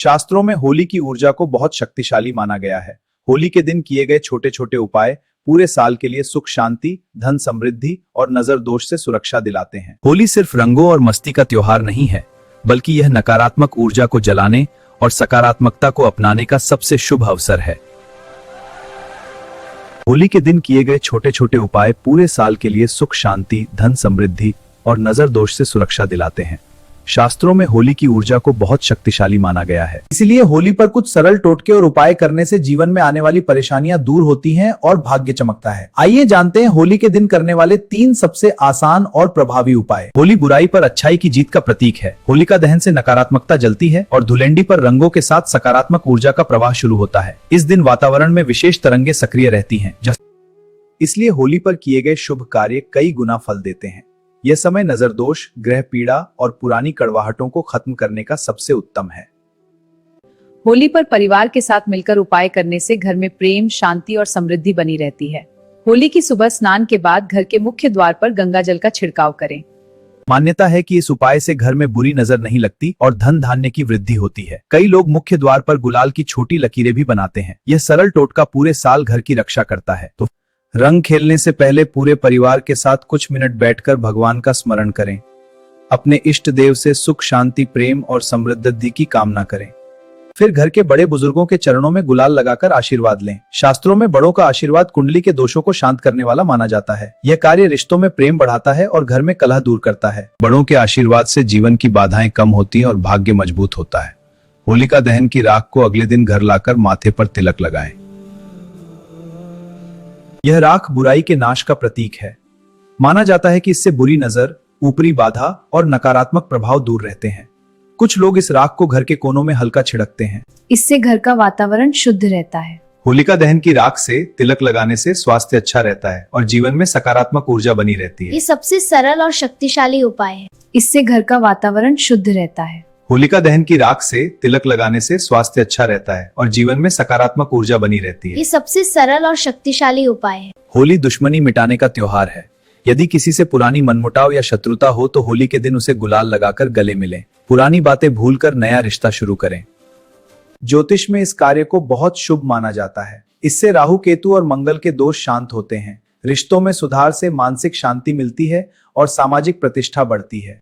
शास्त्रों में होली की ऊर्जा को बहुत शक्तिशाली माना गया है। होली के दिन किए गए छोटे छोटे उपाय पूरे साल के लिए सुख शांति, धन समृद्धि और नजर दोष से सुरक्षा दिलाते हैं। होली सिर्फ रंगों और मस्ती का त्योहार नहीं है, बल्कि यह नकारात्मक ऊर्जा को जलाने और सकारात्मकता को अपनाने का सबसे शुभ अवसर है। होली के दिन किए गए छोटे छोटे उपाय पूरे साल के लिए सुख शांति, धन समृद्धि और नजर दोष से सुरक्षा दिलाते हैं। शास्त्रों में होली की ऊर्जा को बहुत शक्तिशाली माना गया है। इसलिए होली पर कुछ सरल टोटके और उपाय करने से जीवन में आने वाली परेशानियां दूर होती हैं और भाग्य चमकता है। आइए जानते हैं होली के दिन करने वाले 3 सबसे आसान और प्रभावी उपाय। होली बुराई पर अच्छाई की जीत का प्रतीक है। होलिका दहन से नकारात्मकता जलती है और धुलेंडी पर रंगों के साथ सकारात्मक ऊर्जा का प्रवाह शुरू होता है। इस दिन वातावरण में विशेष तरंगे सक्रिय रहती हैं, इसलिए होली पर किए गए शुभ कार्य कई गुना फल देते हैं। यह समय नजर दोष, ग्रह पीड़ा और पुरानी कड़वाहटों को खत्म करने का सबसे उत्तम है। होली पर परिवार के साथ मिलकर उपाय करने से घर में प्रेम, शांति और समृद्धि बनी रहती है। होली की सुबह स्नान के बाद घर के मुख्य द्वार पर गंगा जल का छिड़काव करें। मान्यता है कि इस उपाय से घर में बुरी नजर नहीं लगती और धन धान्य की वृद्धि होती है। कई लोग मुख्य द्वार पर गुलाल की छोटी लकीरें भी बनाते हैं। यह सरल टोटका पूरे साल घर की रक्षा करता है। तो रंग खेलने से पहले पूरे परिवार के साथ कुछ मिनट बैठकर भगवान का स्मरण करें। अपने इष्ट देव से सुख शांति, प्रेम और समृद्धि की कामना करें। फिर घर के बड़े बुजुर्गों के चरणों में गुलाल लगाकर आशीर्वाद लें। शास्त्रों में बड़ों का आशीर्वाद कुंडली के दोषों को शांत करने वाला माना जाता है। यह कार्य रिश्तों में प्रेम बढ़ाता है और घर में कलह दूर करता है। बड़ों के आशीर्वाद से जीवन की बाधाएं कम होती हैं और भाग्य मजबूत होता है। होलिका दहन की राख को अगले दिन घर लाकर माथे पर तिलक लगाएं। यह राख बुराई के नाश का प्रतीक है। माना जाता है कि इससे बुरी नजर, ऊपरी बाधा और नकारात्मक प्रभाव दूर रहते हैं। कुछ लोग इस राख को घर के कोनों में हल्का छिड़कते हैं। इससे घर का वातावरण शुद्ध रहता है। होलिका दहन की राख से तिलक लगाने से स्वास्थ्य अच्छा रहता है और जीवन में सकारात्मक ऊर्जा बनी रहती है। ये सबसे सरल और शक्तिशाली उपाय है। इससे घर का वातावरण शुद्ध रहता है। होलिका दहन की राख से तिलक लगाने से स्वास्थ्य अच्छा रहता है और जीवन में सकारात्मक ऊर्जा बनी रहती है। ये सबसे सरल और शक्तिशाली उपाय है। होली दुश्मनी मिटाने का त्योहार है। यदि किसी से पुरानी मनमुटाव या शत्रुता हो तो होली के दिन उसे गुलाल लगाकर गले मिलें। पुरानी बातें भूलकर नया रिश्ता शुरू करें। ज्योतिष में इस कार्य को बहुत शुभ माना जाता है। इससे राहु, केतु और मंगल के दोष शांत होते हैं। रिश्तों में सुधार से मानसिक शांति मिलती है और सामाजिक प्रतिष्ठा बढ़ती है।